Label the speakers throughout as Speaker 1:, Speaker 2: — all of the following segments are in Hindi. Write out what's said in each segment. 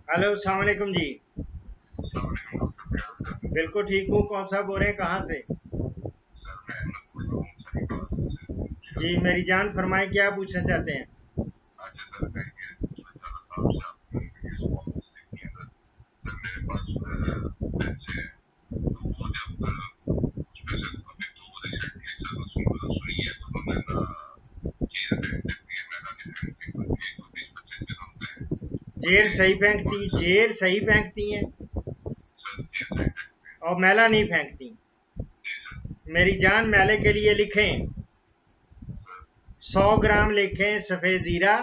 Speaker 1: हेलो, अस्सलाम वालेकुम जी। बिल्कुल ठीक हूँ। कौन सा बोल रहे हैं, कहाँ से? जी मेरी जान, फरमाएं, क्या पूछना चाहते हैं? जेर सही फेंकती हैं और मैला नहीं फेंकती। मेरी जान, मैले के लिए लिखें 100 ग्राम, लिखें सफ़ेद ज़ीरा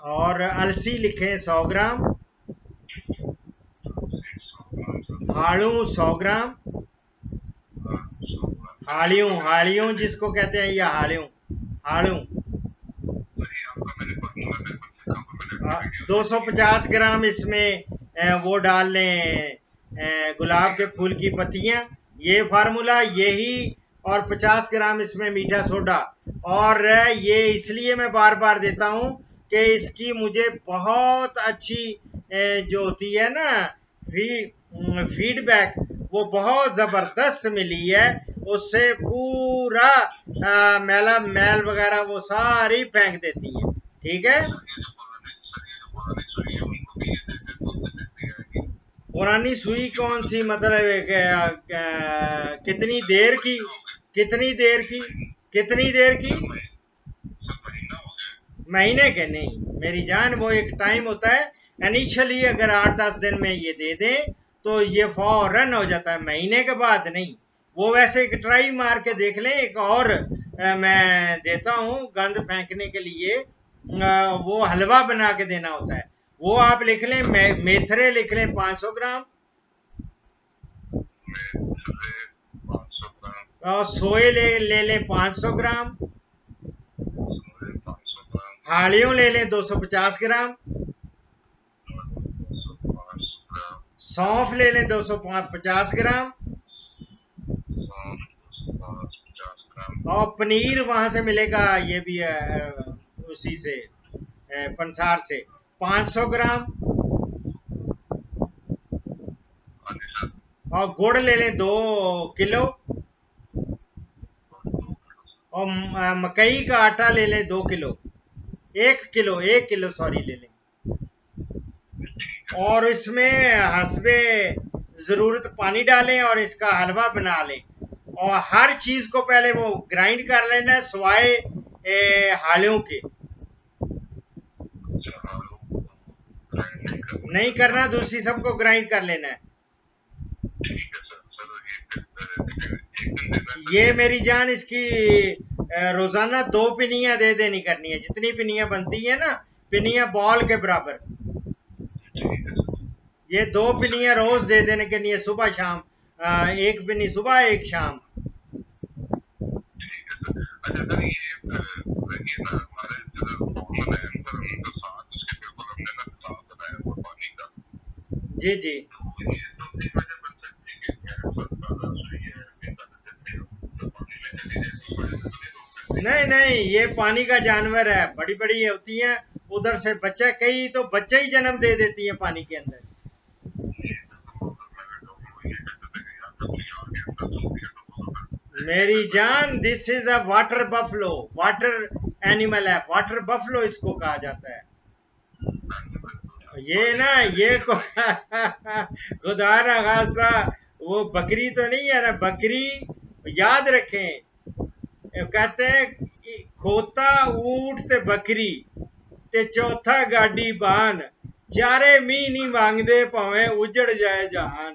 Speaker 1: और अलसी लिखें 100 ग्राम, हाड़ू 100 ग्राम, हाड़ियों हाड़ियों जिसको कहते हैं, या हाड़ियों हाड़ू 250 ग्राम इसमें वो डाल लें, गुलाब के फूल की पत्तियां। ये फार्मूला यही, और 50 ग्राम इसमें मीठा सोडा। और ये इसलिए मैं बार बार देता हूँ कि इसकी मुझे बहुत अच्छी जो होती है ना फीडबैक, वो बहुत ज़बरदस्त मिली है। उससे पूरा मैला मैल वगैरह वो सारी फेंक देती है। ठीक है। पुरानी सुई कौन सी, मतलब कितनी देर की? कितनी देर की? कितनी देर की? महीने के नहीं मेरी जान, वो एक टाइम होता है। इनिशियली अगर 8-10 दिन में ये दे दें तो ये फौरन हो जाता है, महीने के बाद नहीं। वो वैसे एक ट्राई मार के देख लें। एक और मैं देता हूँ गंद फेंकने के लिए, वो हलवा बना के देना होता है। वो आप लिख लें, मेथरे लिख लें 500 ग्राम, और सोए ले लें 500 ग्राम, हाड़ियों ले लें 250 ग्राम, सौंफ ले लें 250 ग्राम, और पनीर वहां से मिलेगा, ये भी उसी से पंसार से 500 ग्राम, और गुड़ ले लें 2 किलो, और मकई का आटा ले लें 2 किलो, 1 किलो सॉरी ले लें। और इसमें हसबे ज़रूरत पानी डालें और इसका हलवा बना लें। और हर चीज़ को पहले वो ग्राइंड कर लेना है, सिवाय हालियों के नहीं करना, दूसरी सबको ग्राइंड कर लेना है। ये मेरी जान, इसकी रोजाना 2 पिनियां दे देनी करनी है, जितनी पिनियां बनती है ना, पिनियां बॉल के बराबर। ये 2 पिनियां रोज दे देने के लिए, सुबह शाम, 1 पिनी सुबह, 1 शाम। जी जी। नहीं नहीं, ये पानी का जानवर है, बड़ी बड़ी होती हैं। उधर से बच्चा, कई तो बच्चे ही जन्म दे देती हैं पानी के अंदर। मेरी जान, this is a water buffalo, water animal है, वाटर बफलो इसको कहा जाता है। ये ना, ये को खुदा ना खासा, वो बकरी तो नहीं है ना, बकरी। याद रखें, कहते हैं खोता ऊंट ते बकरी ते चौथा गाडी बान, चारे मी नहीं मांगदे भावें उजड़ जाए जहान।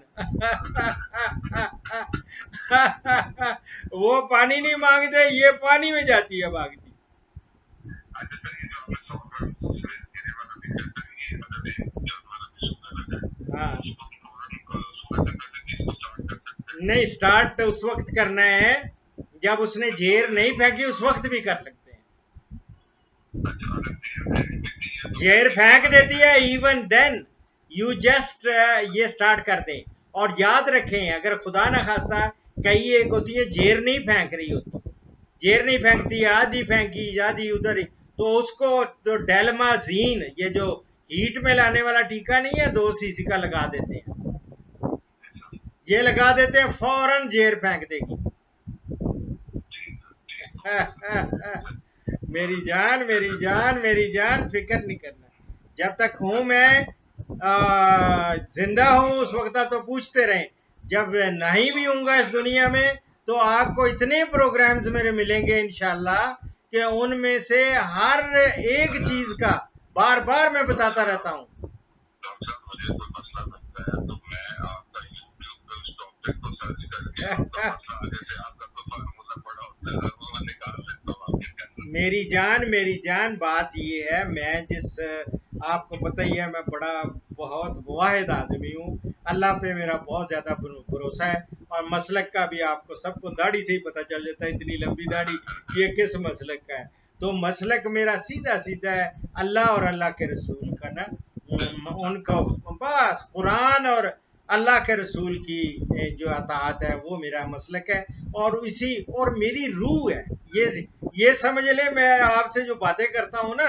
Speaker 1: वो पानी नहीं मांगते, ये पानी में जाती है भागती। हाँ, नहीं, स्टार्ट उस वक्त करना है जब उसने जेर नहीं फेंकी, उस वक्त भी कर सकते हैं। जेर फेंक देती है, इवन देन यू जस्ट ये स्टार्ट कर दें। और याद रखें, अगर खुदा ना खास्ता कहीं एक होती है जेर नहीं फेंक रही होती, जेर नहीं फेंकती, आधी फेंकी आधी उधर ही, तो उसको तो डेलमाजीन, ये जो हीट में लाने वाला टीका नहीं है 2 सीसी का, लगा देते हैं, ये लगा देते हैं, फौरन जेर फेंक देगी। मेरी जान मेरी जान मेरी जान, फिक्र नहीं करना, जब तक हूं मैं जिंदा हूं उस वक्त तो पूछते रहें, जब नहीं भी हूंगा इस दुनिया में तो आपको इतने प्रोग्राम्स मेरे मिलेंगे इंशाल्लाह कि उनमें से हर एक चीज का बार बार मैं बताता रहता हूं। मेरी जान बात ये है, मैं जिस, आपको पता ही है मैं बड़ा बहुत वाहिद आदमी हूँ, अल्लाह पे मेरा बहुत ज्यादा भरोसा है, और मसलक का भी आपको सबको दाढ़ी से ही पता चल जाता है, इतनी लंबी दाढ़ी ये किस मसलक का है। तो मसलक मेरा सीधा सीधा है अल्लाह और अल्लाह के रसूल का ना, उनका बस कुरान और अल्लाह के रसूल की जो अताअत है वो मेरा मसलक है, और इसी और मेरी रूह है। ये समझ ले, मैं आपसे जो बातें करता हूँ ना,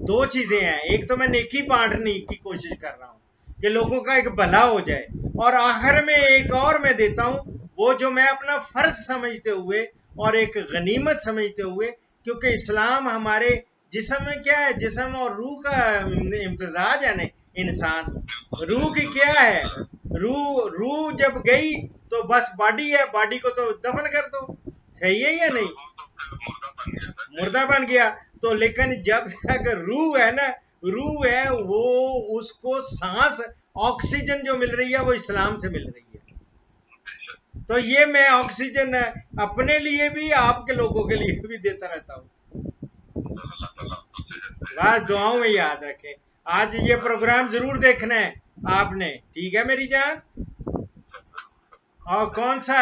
Speaker 1: 2 चीजें हैं, एक तो मैं नेकी बांटने की कोशिश कर रहा हूँ कि लोगों का एक भला हो जाए, और आखिर में एक और मैं देता हूँ वो जो मैं अपना फर्ज समझते हुए और एक गनीमत समझते हुए, क्योंकि इस्लाम हमारे जिस्म में क्या है, जिस्म और रूह का इम्तिजाज है ना, इंसान रूह की क्या है, रूह जब गई तो बस बॉडी है, बॉडी को तो दफन कर दो, सही है या नहीं, मुर्दा बन गया। तो लेकिन जब तक रूह है ना, रूह है वो, उसको सांस ऑक्सीजन जो मिल रही है वो इस्लाम से मिल रही है। तो ये मैं ऑक्सीजन अपने लिए भी आपके लोगों के लिए भी देता रहता हूँ, बस दुआओं में याद रखें। आज ये प्रोग्राम जरूर देखना है आपने, ठीक है मेरी जान। और कौन सा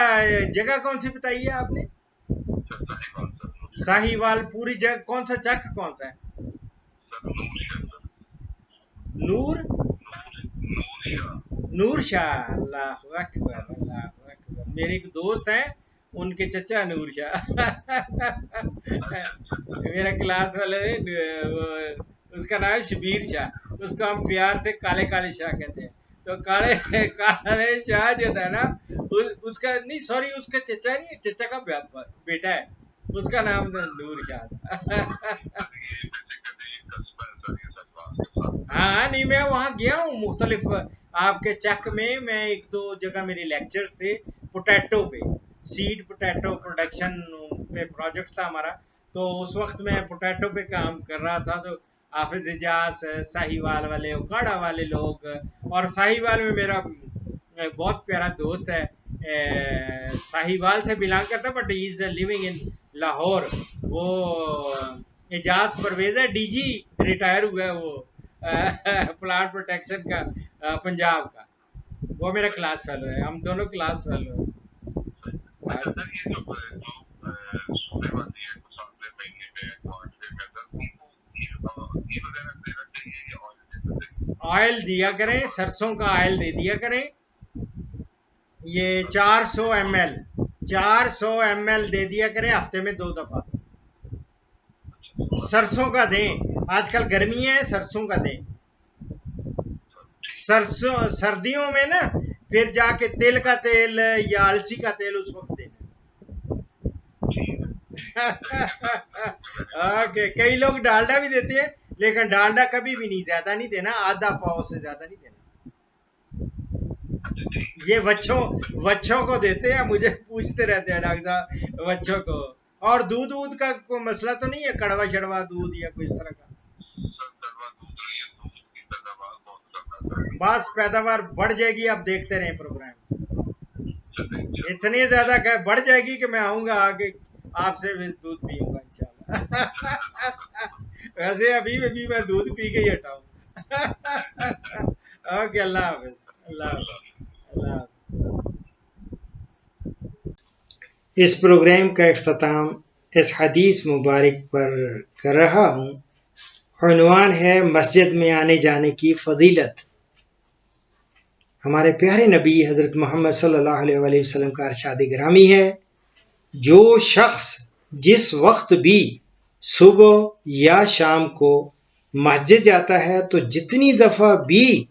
Speaker 1: जगह कौन सी बताई है आपने? साहिवाल पूरी जगह, कौन सा चक कौन सा है? नूर नूर शाह, अल्लाह अकबर अल्लाह अकबर। मेरे एक दोस्त हैं, उनके चचा नूर शाह मेरा क्लास वाले, उसका नाम है शबीर शाह, उसको हम प्यार से काले काले शाह कहते हैं। तो काले काले शाह जो था ना, उसका नहीं, सॉरी उसका चचा नहीं, चचा का बेटा है, उसका नाम नूर शाह था। हाँ नहीं, मैं वहाँ गया हूँ मुख्तलिफ, आपके चक में मैं 1-2 जगह मेरे लेक्चर्स थे, पोटैटो पे, सीड पोटैटो प्रोडक्शन पे प्रोजेक्ट था हमारा, तो उस वक्त मैं पोटैटो पे काम कर रहा था। तो हाफिज इजाज, साहिवाल वाले, उकाड़ा वाले लोग, और साहिवाल में मेरा बहुत प्यारा दोस्त है, साहिवाल से बिलोंग करता है but he is living in Lahore, वो एजाज परवेज है, डीजी रिटायर हुआ है वो प्लांट प्रोटेक्शन का, पंजाब का, वो मेरा क्लास फेलो है, हम दोनों क्लास फेलो है। ऑयल दिया करें, सरसों का ऑयल दे दिया करें, ये 400 ml 400 ml दे दिया करें हफ्ते में 2 दफा, सरसों का दें, आजकल गर्मी है, सरसों का दें, सरसों सर्दियों में ना फिर जाके तिल का तेल या अलसी का तेल उस वक्त देना। ओके, कई लोग डालडा भी देते हैं, लेकिन डालडा कभी भी नहीं, ज्यादा नहीं देना, आधा पाव से ज्यादा नहीं देना, ये बच्चों को देते हैं, मुझे पूछते रहते हैं डॉक्टर साहब बच्चों को। और दूध वूध का कोई मसला तो नहीं है, कड़वा शड़वा दूध या कोई इस तरह का? बस पैदावार बढ़ जाएगी, आप देखते रहें प्रोग्राम, इतनी ज्यादा बढ़ जाएगी कि मैं आऊंगा आगे आपसे भी दूध पीऊंगा इंशाल्लाह। वैसे अभी मैं दूध पी के ही हटाऊं। ओके, अल्लाह हाफिज, अल्लाह अल्लाह। इस प्रोग्राम का इख्तिताम इस हदीस मुबारक पर कर रहा हूँ। उन्वान है मस्जिद में आने जाने की फजीलत। हमारे प्यारे नबी हजरत मोहम्मद सल्लल्लाहु अलैहि वसल्लम का इरशाद गिरामी है, जो शख्स जिस वक्त भी सुबह या शाम को मस्जिद जाता है तो जितनी दफ़ा भी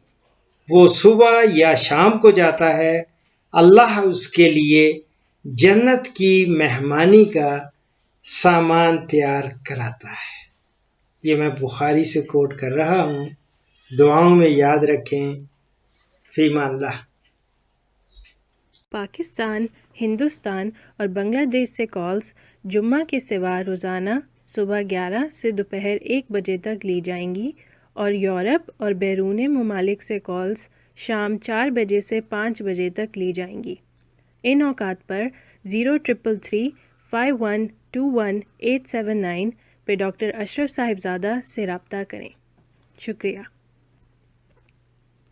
Speaker 1: वो सुबह या शाम को जाता है, अल्लाह उसके लिए जन्नत की मेहमानी का सामान तैयार कराता है। ये मैं बुखारी से कोट कर रहा हूँ, दुआओं में याद रखें। फीमा अल्लाह।
Speaker 2: पाकिस्तान, हिंदुस्तान और बांग्लादेश से कॉल्स जुम्मा के सिवा रोज़ाना सुबह 11 से दोपहर 1 बजे तक ली जाएंगी और यूरोप और बैरून ममालिक से कॉल्स शाम 4 बजे से 5 बजे तक ली जाएंगी। इन औकात पर 03335121 879 पे डॉक्टर अशरफ साहिबजादा से रब्ता करें। शुक्रिया।